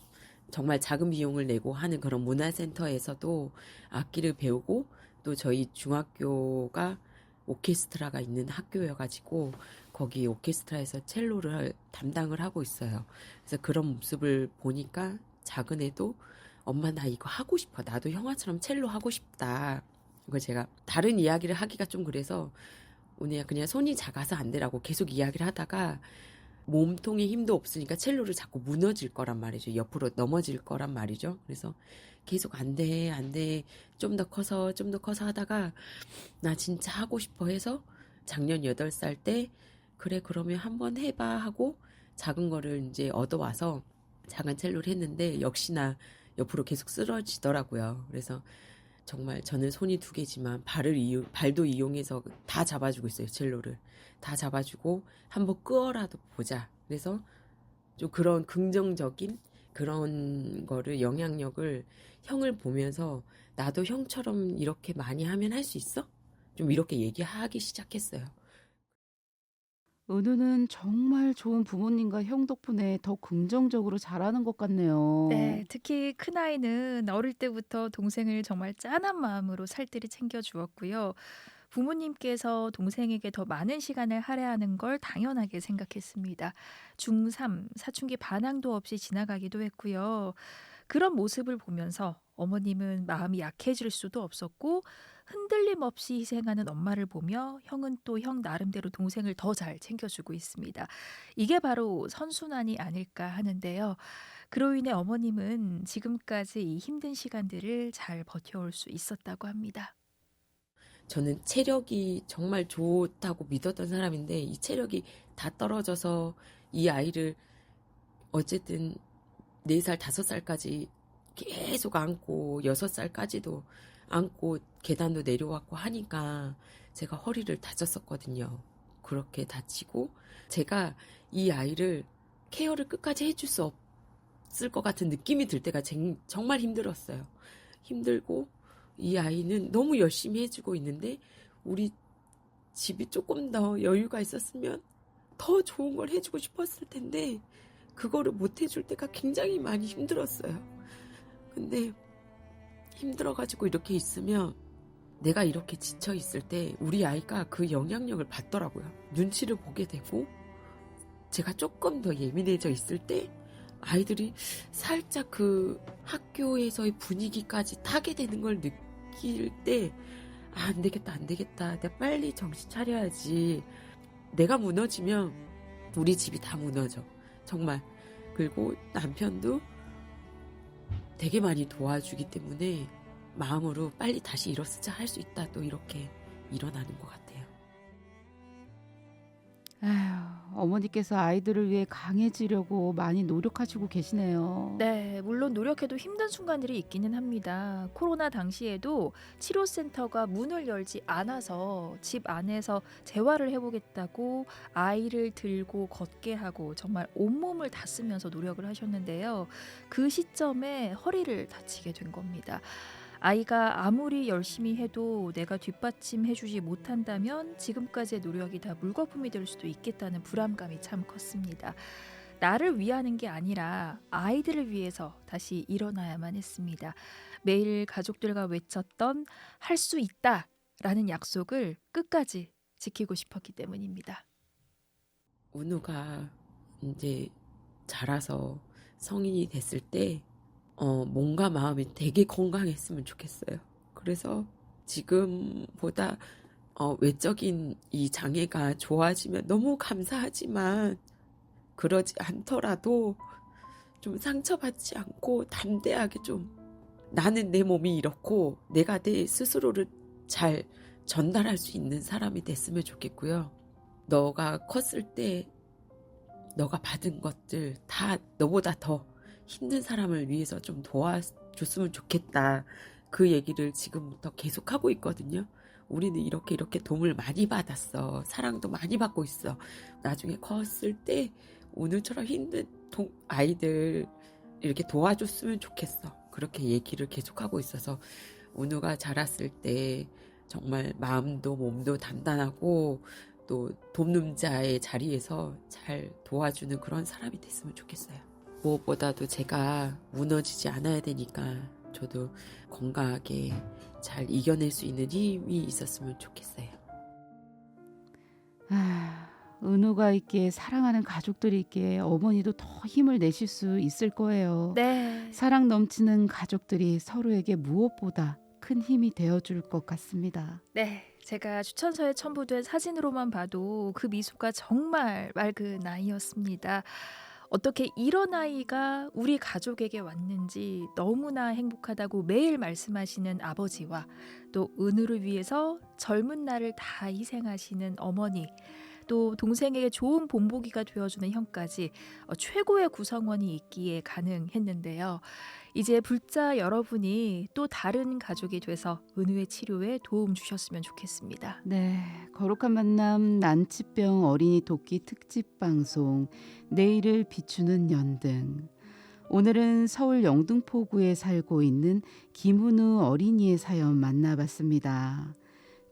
정말 작은 비용을 내고 하는 그런 문화센터에서도 악기를 배우고, 또 저희 중학교가 오케스트라가 있는 학교여가지고 거기 오케스트라에서 첼로를 담당을 하고 있어요. 그래서 그런 모습을 보니까 작은 애도 엄마 나 이거 하고 싶어. 나도 형아처럼 첼로 하고 싶다. 이거 제가 다른 이야기를 하기가 좀 그래서 오늘 그냥 손이 작아서 안 되라고 계속 이야기를 하다가 몸통에 힘도 없으니까 첼로를 자꾸 무너질 거란 말이죠. 옆으로 넘어질 거란 말이죠. 그래서 계속 안 돼. 좀 더 커서 하다가 나 진짜 하고 싶어 해서 작년 8살 때 그래 그러면 한번 해봐 하고 작은 거를 이제 얻어와서 작은 첼로를 했는데 역시나 옆으로 계속 쓰러지더라고요. 그래서 정말 저는 손이 2개지만 발도 이용해서 다 잡아주고 있어요. 첼로를 다 잡아주고 한번 끄어라도 보자. 그래서 좀 그런 긍정적인 그런 거를 영향력을 형을 보면서 나도 형처럼 이렇게 많이 하면 할 수 있어? 좀 이렇게 얘기하기 시작했어요. 은우는 정말 좋은 부모님과 형 덕분에 더 긍정적으로 자라는 것 같네요. 네, 특히 큰아이는 어릴 때부터 동생을 정말 짠한 마음으로 살뜰히 챙겨주었고요. 부모님께서 동생에게 더 많은 시간을 할애하는 걸 당연하게 생각했습니다. 중3, 사춘기 반항도 없이 지나가기도 했고요. 그런 모습을 보면서 어머님은 마음이 약해질 수도 없었고 흔들림 없이 희생하는 엄마를 보며 형은 또 형 나름대로 동생을 더 잘 챙겨주고 있습니다. 이게 바로 선순환이 아닐까 하는데요. 그로 인해 어머님은 지금까지 이 힘든 시간들을 잘 버텨올 수 있었다고 합니다. 저는 체력이 정말 좋다고 믿었던 사람인데 이 체력이 다 떨어져서 이 아이를 어쨌든 4살, 5살까지 계속 안고 6살까지도 안고 계단도 내려왔고 하니까 제가 허리를 다쳤었거든요. 그렇게 다치고 제가 이 아이를 케어를 끝까지 해줄 수 없을 것 같은 느낌이 들 때가 정말 힘들었어요. 힘들고 이 아이는 너무 열심히 해주고 있는데 우리 집이 조금 더 여유가 있었으면 더 좋은 걸 해주고 싶었을 텐데 그거를 못 해줄 때가 굉장히 많이 힘들었어요. 근데 힘들어가지고 이렇게 있으면 내가 이렇게 지쳐있을 때 우리 아이가 그 영향력을 받더라고요. 눈치를 보게 되고 제가 조금 더 예민해져 있을 때 아이들이 살짝 그 학교에서의 분위기까지 타게 되는 걸 느낄 때 안 되겠다. 내가 빨리 정신 차려야지. 내가 무너지면 우리 집이 다 무너져. 정말. 그리고 남편도 되게 많이 도와주기 때문에 마음으로 빨리 다시 일어서자 할 수 있다. 또 이렇게 일어나는 것 같아요. 아휴, 어머니께서 아이들을 위해 강해지려고 많이 노력하시고 계시네요. 네, 물론 노력해도 힘든 순간들이 있기는 합니다. 코로나 당시에도 치료센터가 문을 열지 않아서 집 안에서 재활을 해보겠다고 아이를 들고 걷게 하고 정말 온몸을 다 쓰면서 노력을 하셨는데요. 그 시점에 허리를 다치게 된 겁니다. 아이가 아무리 열심히 해도 내가 뒷받침해주지 못한다면 지금까지의 노력이 다 물거품이 될 수도 있겠다는 불안감이 참 컸습니다. 나를 위하는 게 아니라 아이들을 위해서 다시 일어나야만 했습니다. 매일 가족들과 외쳤던 할 수 있다라는 약속을 끝까지 지키고 싶었기 때문입니다. 은우가 이제 자라서 성인이 됐을 때 몸과 마음이 되게 건강했으면 좋겠어요. 그래서 지금보다 외적인 이 장애가 좋아지면 너무 감사하지만 그러지 않더라도 좀 상처받지 않고 담대하게 좀 나는 내 몸이 이렇고 내가 내 스스로를 잘 전달할 수 있는 사람이 됐으면 좋겠고요. 너가 컸을 때 너가 받은 것들 다 너보다 더 힘든 사람을 위해서 좀 도와줬으면 좋겠다. 그 얘기를 지금부터 계속하고 있거든요. 우리는 이렇게 도움을 많이 받았어. 사랑도 많이 받고 있어. 나중에 컸을 때 오늘처럼 힘든 아이들 이렇게 도와줬으면 좋겠어. 그렇게 얘기를 계속하고 있어서 은우가 자랐을 때 정말 마음도 몸도 단단하고 또 돕는 자의 자리에서 잘 도와주는 그런 사람이 됐으면 좋겠어요. 무엇보다도 제가 무너지지 않아야 되니까 저도 건강하게 잘 이겨낼 수 있는 힘이 있었으면 좋겠어요. 은우가 있기에 사랑하는 가족들이 있기에 어머니도 더 힘을 내실 수 있을 거예요. 네. 사랑 넘치는 가족들이 서로에게 무엇보다 큰 힘이 되어줄 것 같습니다. 네, 제가 추천서에 첨부된 사진으로만 봐도 그 미소가 정말 맑은 아이였습니다. 어떻게 이런 아이가 우리 가족에게 왔는지 너무나 행복하다고 매일 말씀하시는 아버지와 또 은우를 위해서 젊은 날을 다 희생하시는 어머니, 또 동생에게 좋은 본보기가 되어주는 형까지 최고의 구성원이 있기에 가능했는데요. 이제 불자 여러분이 또 다른 가족이 돼서 은우의 치료에 도움 주셨으면 좋겠습니다. 네, 거룩한 만남 난치병 어린이 돕기 특집 방송 내일을 비추는 연등. 오늘은 서울 영등포구에 살고 있는 김은우 어린이의 사연 만나봤습니다.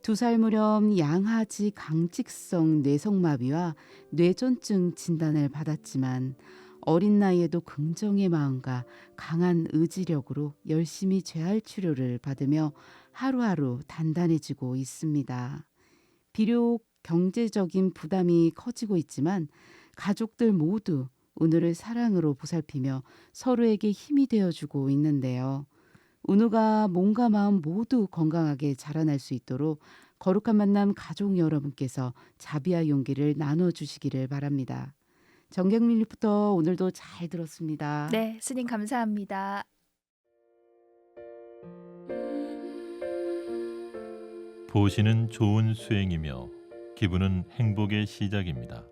2살 무렵 양하지 강직성 뇌성마비와 뇌전증 진단을 받았지만 어린 나이에도 긍정의 마음과 강한 의지력으로 열심히 재활 치료를 받으며 하루하루 단단해지고 있습니다. 비록 경제적인 부담이 커지고 있지만 가족들 모두 은우를 사랑으로 보살피며 서로에게 힘이 되어주고 있는데요. 은우가 몸과 마음 모두 건강하게 자라날 수 있도록 거룩한 만남 가족 여러분께서 자비와 용기를 나눠주시기를 바랍니다. 정경민 리포터 오늘도 잘 들었습니다. 네, 스님 감사합니다. 보시는 좋은 수행이며 기분은 행복의 시작입니다.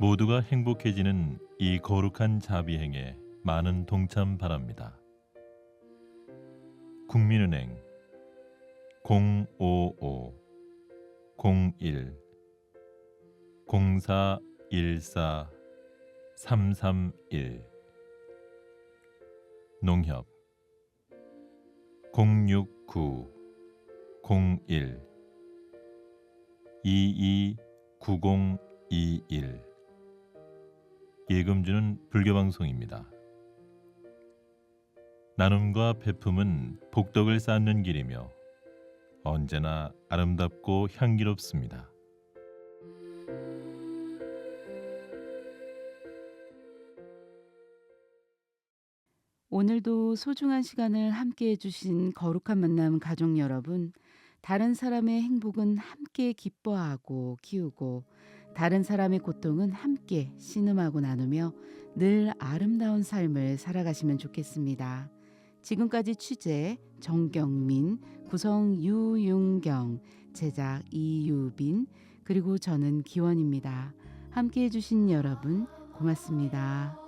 모두가 행복해지는 이 거룩한 자비행에 많은 동참 바랍니다. 국민은행 055-01 0414-331 농협 069-01 229021 예금주는 불교방송입니다. 나눔과 베품은 복덕을 쌓는 길이며 언제나 아름답고 향기롭습니다. 오늘도 소중한 시간을 함께해 주신 거룩한 만남 가족 여러분, 다른 사람의 행복은 함께 기뻐하고 키우고 다른 사람의 고통은 함께 씨름하고 나누며 늘 아름다운 삶을 살아가시면 좋겠습니다. 지금까지 취재 정경민, 구성 유윤경, 제작 이유빈, 그리고 저는 기원입니다. 함께해 주신 여러분 고맙습니다.